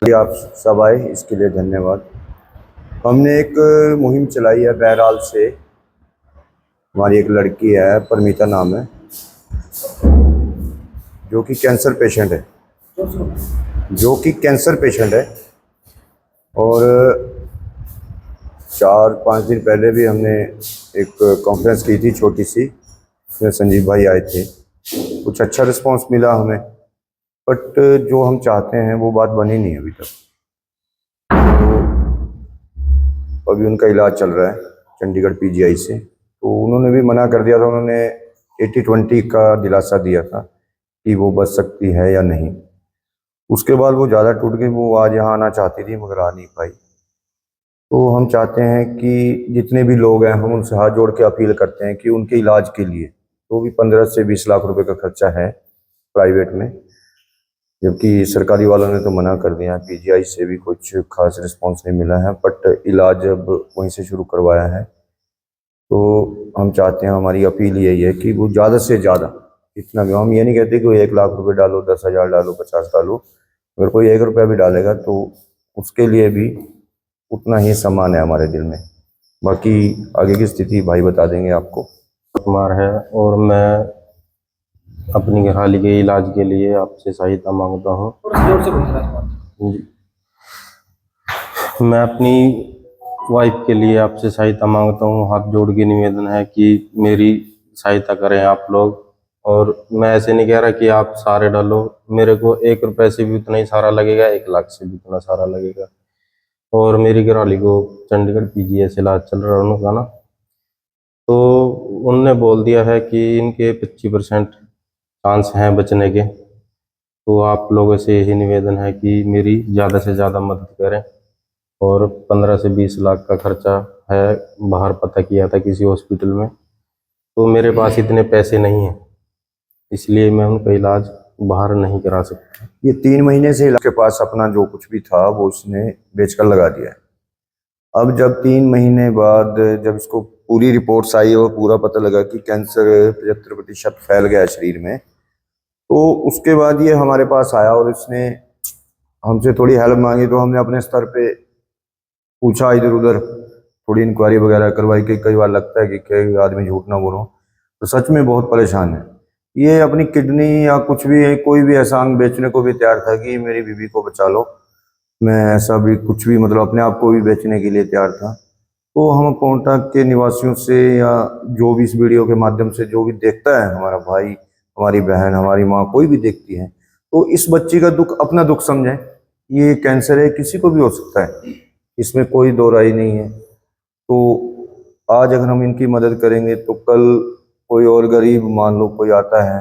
आप सब आए इसके लिए धन्यवाद। हमने एक मुहिम चलाई है बहरहाल से। हमारी एक लड़की है, परमीता नाम है, जो कि कैंसर पेशेंट है और 4-5 दिन पहले भी हमने एक कॉन्फ्रेंस की थी छोटी सी, उसमें संजीव भाई आए थे। कुछ अच्छा रिस्पांस मिला हमें, बट जो हम चाहते हैं वो बात बनी नहीं अभी तक। तो अभी उनका इलाज चल रहा है चंडीगढ़ पीजीआई से। तो उन्होंने भी मना कर दिया था, उन्होंने 80-20 का दिलासा दिया था कि वो बच सकती है या नहीं। उसके बाद वो ज़्यादा टूट गई, वो आज यहाँ आना चाहती थी मगर आ नहीं पाई। तो हम चाहते हैं कि जितने भी लोग हैं, हम उनसे हाथ जोड़ के अपील करते हैं कि उनके इलाज के लिए तो भी 15 से 20 लाख रुपए का खर्चा है प्राइवेट में, जबकि सरकारी वालों ने तो मना कर दिया है। पीजीआई से भी कुछ खास रिस्पांस नहीं मिला है, बट इलाज अब वहीं से शुरू करवाया है। तो हम चाहते हैं, हमारी अपील यही है कि वो ज़्यादा से ज़्यादा, इतना भी, हम ये नहीं कहते कि 1 लाख रुपए डालो, 10,000 डालो, 50 डालो। अगर कोई 1 रुपया भी डालेगा तो उसके लिए भी उतना ही सम्मान है हमारे दिल में। बाकी आगे की स्थिति भाई बता देंगे आपको। कुमार है और मैं अपनी घरवाली के इलाज के लिए आपसे सहायता मांगता हूँ। मैं अपनी वाइफ के लिए आपसे सहायता मांगता हूँ। हाथ जोड़ के निवेदन है कि मेरी सहायता करें आप लोग। और मैं ऐसे नहीं कह रहा कि आप सारे डालो, मेरे को 1 रुपए से भी उतना ही सारा लगेगा, 1 लाख से भी उतना सारा लगेगा। और मेरी घरवाली को चंडीगढ़ पीजीआई से इलाज चल रहा है उनका ना, तो उनने बोल दिया है कि इनके 25% चांस हैं बचने के। तो आप लोगों से यही निवेदन है कि मेरी ज़्यादा से ज़्यादा मदद करें। और 15 से 20 लाख का खर्चा है, बाहर पता किया था किसी हॉस्पिटल में, तो मेरे पास इतने पैसे नहीं हैं, इसलिए मैं उनका इलाज बाहर नहीं करा सकता। ये 3 महीने से के पास अपना जो कुछ भी था वो उसने बेचकर लगा दिया है। अब जब 3 महीने बाद जब इसको पूरी रिपोर्ट्स आई और पूरा पता लगा कि कैंसर 75% फैल गया है शरीर में, तो उसके बाद ये हमारे पास आया और इसने हमसे थोड़ी हेल्प मांगी। तो हमने अपने स्तर पे पूछा, इधर उधर थोड़ी इंक्वायरी वगैरह करवाई कि कई बार लगता है कि कई आदमी झूठ ना बोलो, तो सच में बहुत परेशान है। ये अपनी किडनी या कुछ भी, कोई भी ऐसा अंग बेचने को भी तैयार था कि मेरी बीवी को बचा लो। मैं ऐसा भी कुछ भी, मतलब अपने आप को भी बेचने के लिए तैयार था। तो हम कोंटा के निवासियों से, या जो भी इस वीडियो के माध्यम से जो भी देखता है, हमारा भाई, हमारी बहन, हमारी माँ, कोई भी देखती है, तो इस बच्ची का दुख अपना दुख समझें। ये कैंसर है, किसी को भी हो सकता है, इसमें कोई दो राय नहीं है। तो आज अगर हम इनकी मदद करेंगे तो कल कोई और गरीब, मान लो कोई आता है,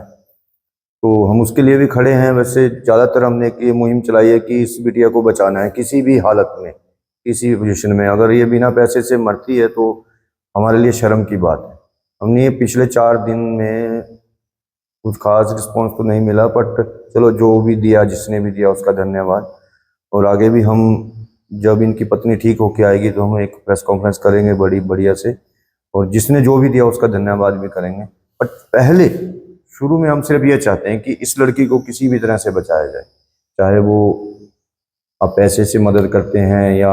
तो हम उसके लिए भी खड़े हैं। वैसे ज़्यादातर हमने ये मुहिम चलाई है कि इस बिटिया को बचाना है, किसी भी हालत में, किसी भी पोजीशन में। अगर ये बिना पैसे से मरती है तो हमारे लिए शर्म की बात है। हमने ये पिछले 4 दिन में कुछ खास रिस्पॉन्स तो नहीं मिला, बट चलो जो भी दिया, जिसने भी दिया उसका धन्यवाद। और आगे भी हम, जब इनकी पत्नी ठीक होके आएगी तो हम एक प्रेस कॉन्फ्रेंस करेंगे बड़ी बढ़िया से, और जिसने जो भी दिया उसका धन्यवाद भी करेंगे। बट पहले शुरू में हम सिर्फ ये चाहते हैं कि इस लड़की को किसी भी तरह से बचाया जाए, चाहे वो आप पैसे से मदद करते हैं या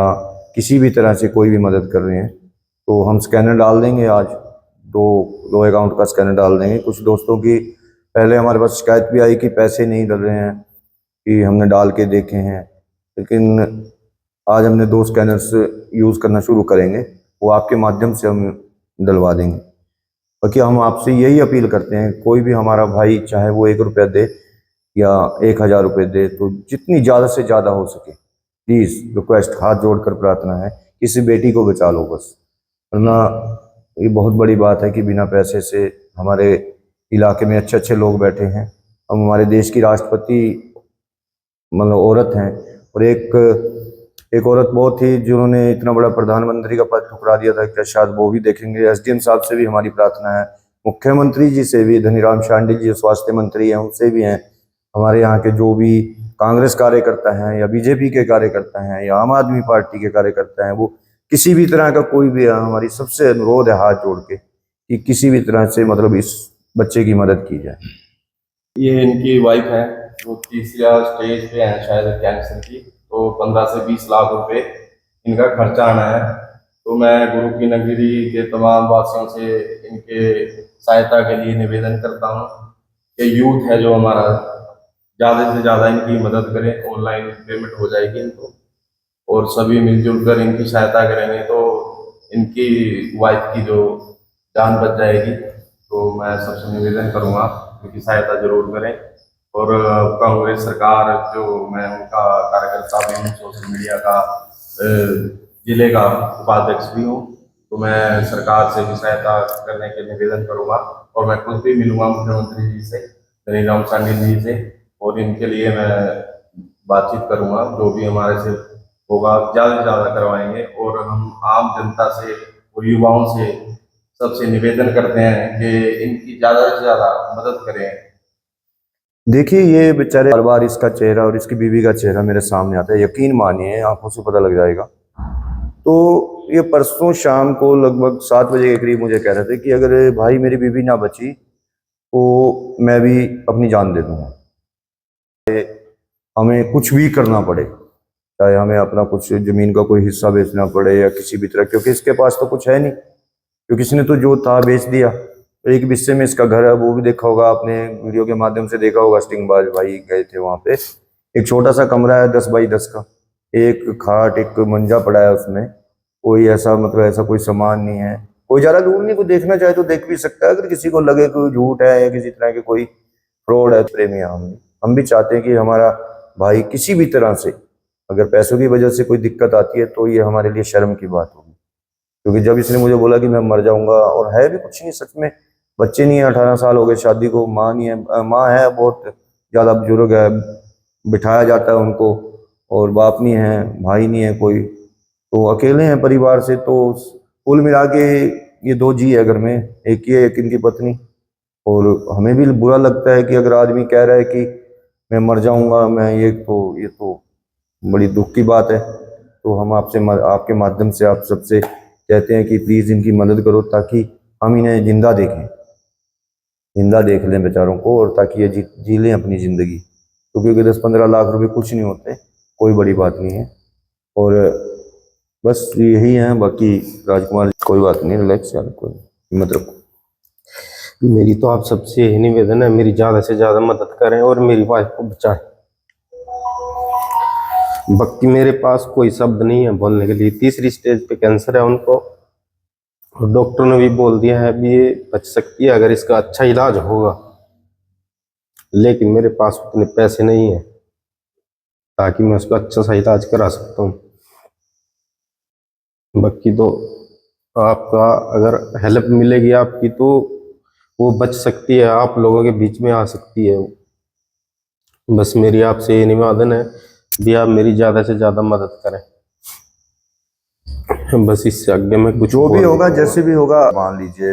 किसी भी तरह से कोई भी मदद कर रहे हैं। तो हम स्कैनर डाल देंगे आज, दो अकाउंट का स्कैनर डाल देंगे। कुछ दोस्तों की पहले हमारे पास शिकायत भी आई कि पैसे नहीं डल रहे हैं, कि हमने डाल के देखे हैं, लेकिन आज हमने 2 स्कैनर्स यूज़ करना शुरू करेंगे, वो आपके माध्यम से हम डलवा देंगे। बाकी हम आपसे यही अपील करते हैं, कोई भी हमारा भाई, चाहे वो 1 रुपया दे या 1,000 रुपये दे, तो जितनी ज़्यादा से ज़्यादा हो सके प्लीज़ रिक्वेस्ट, हाथ जोड़कर प्रार्थना है, किसी बेटी को बचा लो बस। वरना ये बहुत बड़ी बात है कि बिना पैसे से हमारे इलाके में अच्छे अच्छे लोग बैठे हैं। हम हमारे देश की राष्ट्रपति, मतलब औरत हैं, और एक औरत बहुत थी जिन्होंने इतना बड़ा प्रधानमंत्री का पद ठुकरा दिया था, क्या शायद वो भी देखेंगे। एसडीएम साहब से भी हमारी प्रार्थना है, मुख्यमंत्री जी से भी, धनीराम शांडिल जी स्वास्थ्य मंत्री हैं, उनसे भी हैं, हमारे यहाँ के जो भी कांग्रेस कार्यकर्ता हैं या बीजेपी के कार्यकर्ता हैं या आम आदमी पार्टी के कार्यकर्ता हैं, वो किसी भी तरह का कोई भी, हमारी सबसे अनुरोध है हाथ जोड़ के कि किसी भी तरह से, मतलब इस बच्चे की मदद की जाए। ये इनकी वाइफ है, वो तीसरा स्टेज पे है शायद कैंसर की। तो 15 से 20 लाख रुपए इनका खर्चा आना है। तो मैं गुरु की नगरी के तमाम वासियों से इनके सहायता के लिए निवेदन करता हूँ कि यूथ है जो हमारा, ज़्यादा से ज़्यादा इनकी मदद करें। ऑनलाइन पेमेंट हो जाएगी इनको, और सभी मिलजुल कर इनकी सहायता करेंगे तो इनकी वाइफ की जो जान बच जाएगी। तो मैं सबसे निवेदन करूँगा इनकी सहायता जरूर करें। और कांग्रेस सरकार, जो मैं उनका कार्यकर्ता भी हूँ, सोशल मीडिया का जिले का उपाध्यक्ष भी हूँ, तो मैं सरकार से भी सहायता करने के निवेदन करूँगा। और मैं खुद भी मिलूंगा मुख्यमंत्री जी से, नरेंद्र शांडिल जी से, और इनके लिए मैं बातचीत करूँगा। जो भी हमारे से होगा ज़्यादा से ज़्यादा करवाएंगे। और हम आम जनता से और युवाओं से सबसे निवेदन करते हैं कि इनकी ज़्यादा से ज़्यादा मदद करें। देखिए, ये बेचारे बार बार इसका चेहरा और इसकी बीवी का चेहरा मेरे सामने आता है, यकीन मानिए आंखों से पता लग जाएगा। तो ये परसों शाम को लगभग 7 बजे के करीब मुझे कह रहे थे कि अगर भाई मेरी बीवी ना बची तो मैं भी अपनी जान दे दूंगा, हमें कुछ भी करना पड़े, चाहे हमें अपना कुछ ज़मीन का कोई हिस्सा बेचना पड़े या किसी भी तरह, क्योंकि इसके पास तो कुछ है नहीं, क्योंकि इसने तो जो था बेच दिया। एक हिस्से में इसका घर है, वो भी देखा होगा आपने, वीडियो के माध्यम से देखा होगा, स्टिंगबाज भाई गए थे वहाँ पे। एक छोटा सा कमरा है 10 बाई 10 का, एक खाट एक मंजा पड़ा है उसमें, कोई ऐसा मतलब ऐसा कोई सामान नहीं है। कोई ज़्यादा दूर नहीं, कोई देखना चाहे तो देख भी सकता है, अगर किसी को लगे कोई झूठ है या किसी तरह के कोई फ्रॉड है। प्रेमी हम भी चाहते हैं कि हमारा भाई किसी भी तरह से, अगर पैसों की वजह से कोई दिक्कत आती है तो ये हमारे लिए शर्म की बात होगी। क्योंकि जब इसने मुझे बोला कि मैं मर जाऊंगा, और है भी कुछ नहीं सच में, बच्चे नहीं है, 18 साल हो गए शादी को, माँ नहीं है, माँ है बहुत ज़्यादा बुजुर्ग है, बिठाया जाता है उनको, और बाप नहीं है, भाई नहीं है कोई, तो अकेले हैं परिवार से। तो कुल मिला के ये 2 जी है घर में, एक ये एक इनकी पत्नी। और हमें भी बुरा लगता है कि अगर आदमी कह रहा है कि मैं मर जाऊंगा, मैं ये तो बड़ी दुख की बात है। तो हम आपके माध्यम से आप सबसे कहते हैं कि प्लीज़ इनकी मदद करो, ताकि हम इन्हें जिंदा देखें, जिंदा देख लें बेचारों को, और ताकि ये जी लें अपनी ज़िंदगी। तो क्योंकि 10-15 लाख रुपए कुछ नहीं होते, कोई बड़ी बात नहीं है। और बस यही है, बाकी राजकुमार कोई बात नहीं, रिलैक्स यार, कोई हिम्मत रखो। मेरी तो आप सबसे यही निवेदन है, मेरी ज़्यादा से ज़्यादा मदद करें और मेरी वाइफ को बचाएं। बाकी मेरे पास कोई शब्द नहीं है बोलने के लिए। 3री स्टेज पे कैंसर है उनको, और डॉक्टर ने भी बोल दिया है अभी ये बच सकती है अगर इसका अच्छा इलाज होगा। लेकिन मेरे पास उतने पैसे नहीं है ताकि मैं उसका अच्छा सा इलाज करा सकता हूँ। बाकी तो आपका अगर हेल्प मिलेगी आपकी तो वो बच सकती है, आप लोगों के बीच में आ सकती है। बस मेरी आपसे ये निवेदन है भी आप मेरी ज़्यादा से ज़्यादा मदद करें। बस इससे आगे मैं कुछ जो भी बोल नहीं होगा, पाऊंगा। जैसे भी होगा, मान लीजिए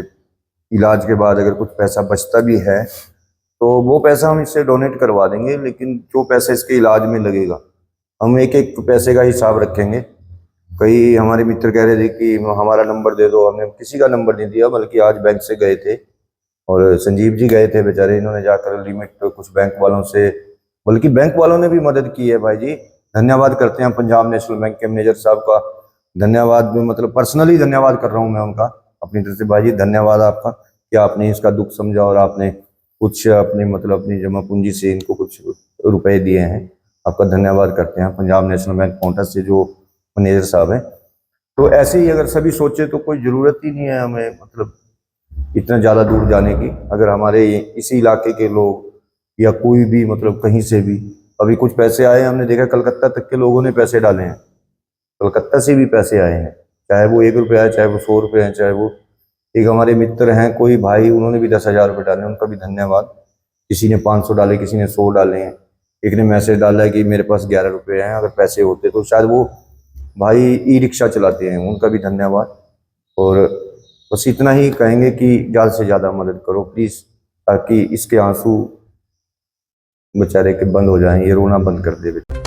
इलाज के बाद अगर कुछ पैसा बचता भी है तो वो पैसा हम इससे डोनेट करवा देंगे, लेकिन जो पैसा इसके इलाज में लगेगा हम एक एक पैसे का हिसाब रखेंगे। कई हमारे मित्र कह रहे थे कि हमारा नंबर दे दो, हमने किसी का नंबर नहीं दिया, बल्कि आज बैंक से गए थे और संजीव जी गए थे बेचारे, इन्होंने जाकर लिमिट कुछ बैंक वालों से, बल्कि बैंक वालों ने भी मदद की है भाई जी। धन्यवाद करते हैं पंजाब नेशनल बैंक के मैनेजर साहब का, धन्यवाद, मतलब पर्सनली धन्यवाद कर रहा हूँ मैं उनका अपनी तरफ से। भाई जी धन्यवाद आपका कि आपने इसका दुख समझा और आपने कुछ अपने मतलब अपनी जमा पूंजी से इनको कुछ रुपए दिए हैं। आपका धन्यवाद करते हैं पंजाब नेशनल बैंक काउंटर से जो मैनेजर साहब हैं। तो ऐसे ही अगर सभी सोचे तो कोई ज़रूरत ही नहीं है हमें मतलब इतना ज़्यादा दूर जाने की। अगर हमारे इसी इलाके के लोग या कोई भी मतलब कहीं से भी, अभी कुछ पैसे आए, हमने देखा कलकत्ता तक के लोगों ने पैसे डाले हैं, कलकत्ता से भी पैसे आए हैं, चाहे वो 1 रुपया है, चाहे वो 100 रुपये हैं, चाहे वो एक हमारे मित्र हैं कोई भाई, उन्होंने भी 10,000 रुपये डाले, उनका भी धन्यवाद। किसी ने 500 डाले, किसी ने 100 डाले हैं। एक ने मैसेज डाला है कि मेरे पास 11 रुपये हैं, अगर पैसे होते तो शायद वो भाई ई रिक्शा चलाते हैं, उनका भी धन्यवाद। और बस इतना ही कहेंगे कि ज़्यादा से ज़्यादा मदद करो प्लीज़, ताकि इसके आंसू बेचारे के बंद हो जाएं, ये रोना बंद कर दे बेटा।